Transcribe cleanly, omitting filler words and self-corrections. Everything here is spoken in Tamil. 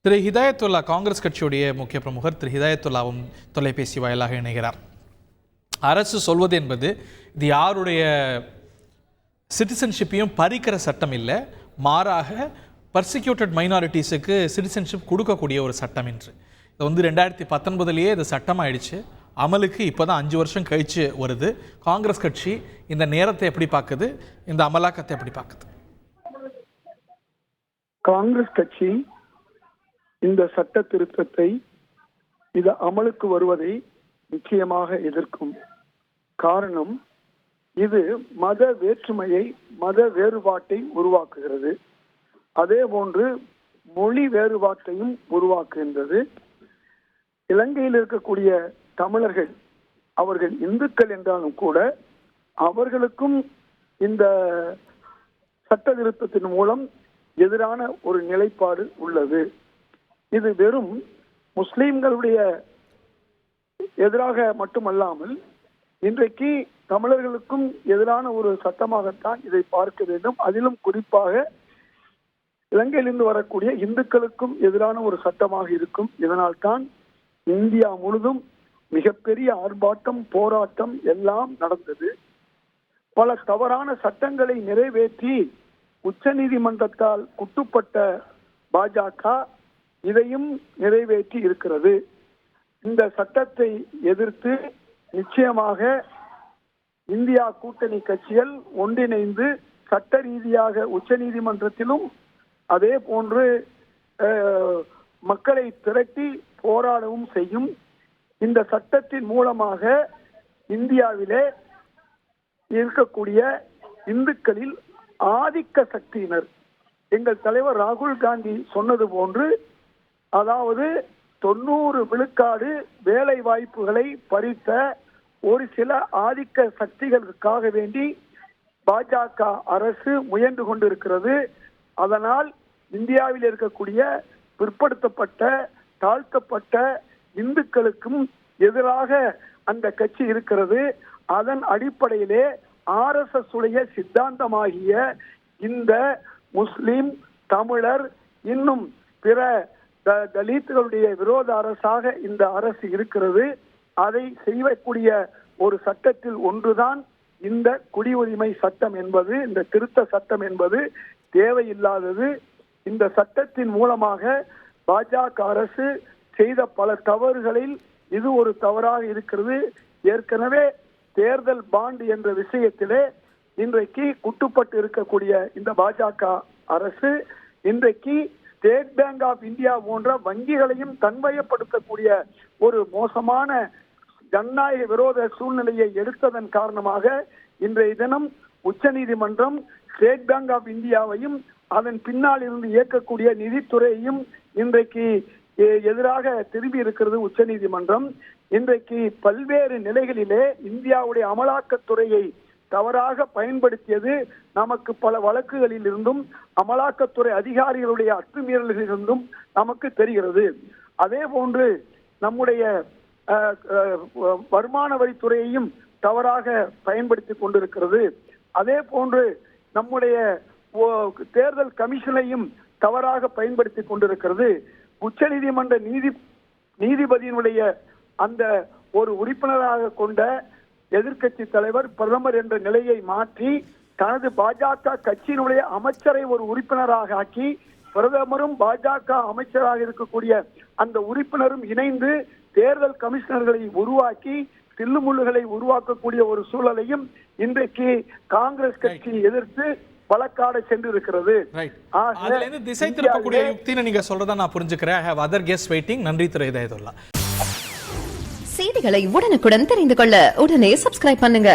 திரு ஹிதாயத்துல்லா காங்கிரஸ் கட்சியுடைய முக்கிய பிரமுகர் திரு ஹிதாயத்துல்லாவும் தொலைபேசி வாயிலாக இணைகிறார். அரசு சொல்வது என்பது இது யாருடைய சிட்டிசன்ஷிப்பையும் பறிக்கிற சட்டம் இல்லை, மாறாக பர்சிக்யூட்டட் மைனாரிட்டிஸுக்கு சிட்டிசன்ஷிப் கொடுக்கக்கூடிய ஒரு சட்டம் என்று. இது 2019 இது சட்டமாயிடுச்சு. அமலுக்கு இப்போ தான் 5 வருஷம் கழிச்சு வருது. காங்கிரஸ் கட்சி இந்த நேரத்தை எப்படி பார்க்குது, இந்த அமலாக்கத்தை எப்படி பார்க்குது? காங்கிரஸ் கட்சி இந்த சட்ட திருத்தத்தை இது அமலுக்கு வருவதை நிச்சயமாக எதிர்க்கும். காரணம், இது மத வேற்றுமையை, மத வேறுபாட்டை உருவாக்குகிறது. அதே போன்று மொழி வேறுபாட்டையும் உருவாக்குகின்றது. இலங்கையில் இருக்கக்கூடிய தமிழர்கள், அவர்கள் இந்துக்கள் என்றாலும் கூட அவர்களுக்கும் இந்த சட்ட திருத்தத்தின் மூலம் எதிரான ஒரு நிலைப்பாடு உள்ளது. இது வெறும் முஸ்லிம்களுடைய எதிராக மட்டுமல்லாமல் இன்றைக்கு தமிழர்களுக்கும் எதிரான ஒரு சட்டமாகத்தான் இதை பார்க்க வேண்டும். அதிலும் குறிப்பாக இலங்கையிலிருந்து வரக்கூடிய இந்துக்களுக்கும் எதிரான ஒரு சட்டமாக இருக்கும். இதனால் தான் இந்தியா முழுதும் மிகப்பெரிய ஆர்ப்பாட்டம், போராட்டம் எல்லாம் நடந்தது. பல தவறான சட்டங்களை நிறைவேற்றி உச்ச நீதிமன்றத்தால் குட்டுப்பட்ட பாஜக இதையும் நிறைவேற்றி இருக்கிறது. இந்த சட்டத்தை எதிர்த்து நிச்சயமாக இந்தியா கூட்டணி கட்சிகள் ஒன்றிணைந்து சட்ட ரீதியாக உச்ச நீதிமன்றத்திலும் அதே போன்று மக்களை திரட்டி போராடவும் செய்யும். இந்த சட்டத்தின் மூலமாக இந்தியாவிலே இருக்கக்கூடிய இந்துக்களில் ஆதிக்க சக்தியினர், எங்கள் தலைவர் ராகுல் காந்தி சொன்னது போன்று, அதாவது 90 விழுக்காடு வேலை வாய்ப்புகளை பறித்த ஒரு சில ஆதிக்க சக்திகளுக்காக வேண்டி பாஜக அரசு முயன்று கொண்டிருக்கிறது. அதனால் இந்தியாவில் இருக்கக்கூடிய பிற்படுத்தப்பட்ட, தாழ்த்தப்பட்ட இந்துக்களுக்கும் எதிராக அந்த கட்சி இருக்கிறது. அதன் அடிப்படையிலே RSS உடைய சித்தாந்தமாகிய இந்த முஸ்லிம், தமிழர், இன்னும் பிற தலித்துகளுடைய விரோத அரசாக இந்த அரசு இருக்கிறது. அதை செய்யக்கூடிய ஒரு சட்டத்தில் ஒன்றுதான் இந்த குடியுரிமை சட்டம் என்பது. இந்த திருத்த சட்டம் என்பது தேவையில்லாதது. இந்த சட்டத்தின் மூலமாக பாஜக அரசு செய்த பல தவறுகளில் இது ஒரு தவறாக இருக்கிறது. ஏற்கனவே தேர்தல் பாண்ட் என்ற விஷயத்திலே இன்றைக்கு குட்டுப்பட்டு இருக்கக்கூடிய இந்த பாஜக அரசு இன்றைக்கு ஸ்டேட் பேங்க் ஆஃப் இந்தியா போன்ற வங்கிகளையும் தன்வயப்படுத்தக்கூடிய ஒரு மோசமான ஜனநாயக விரோத சூழ்நிலையை எடுத்ததன் காரணமாக இன்றைய தினம் உச்ச நீதிமன்றம் ஸ்டேட் பேங்க் ஆஃப் இந்தியாவையும் அதன் பின்னால் இருந்து இயக்கக்கூடிய நிதித்துறையையும் இன்றைக்கு எதிராக திரும்பி இருக்கிறது உச்ச நீதிமன்றம். இன்றைக்கு பல்வேறு நிலைகளிலே இந்தியாவுடைய அமலாக்கத்துறையை தவறாக பயன்படுத்தியது நமக்கு பல வழக்குகளில் இருந்தும் அமலாக்கத்துறை அதிகாரிகளுடைய அத்துமீறல்களில் இருந்தும் நமக்கு தெரிகிறது. அதே போன்று நம்முடைய வருமான வரித்துறையையும் தவறாக பயன்படுத்தி கொண்டிருக்கிறது. அதே போன்று நம்முடைய தேர்தல் கமிஷனையும் தவறாக பயன்படுத்தி கொண்டிருக்கிறது. உச்ச நீதிமன்ற நீதிபதியினுடைய அந்த ஒரு உறுப்பினராக கொண்ட எதிர்கட்சி தலைவர் பிரதமர் என்ற நிலையை மாற்றி தனது பாஜக கட்சியினுடைய அமைச்சரை ஒரு உறுப்பினராக ஆக்கி, பிரதமரும் பாஜக அமைச்சராக இருக்கக்கூடிய அந்த உறுப்பினரும் இணைந்து தேர்தல் கமிஷனர்களை உருவாக்கி தில்லுமுள்ளுகளை உருவாக்கக்கூடிய ஒரு சூழலையும் இன்றைக்கு காங்கிரஸ் கட்சி எதிர்த்து வழக்காட சென்று இருக்கிறது. திசை திருப்பக்கூடிய யுக்தின்னு நீங்க சொல்றதா நான் புரிஞ்சுக்கிறேன். I have other guests waiting. நன்றி திரு ஹிதாயத்துல்லா. செய்திகளை உடனுக்குடன் தெரிந்து கொள்ள உடனே சப்ஸ்கிரைப் பண்ணுங்க.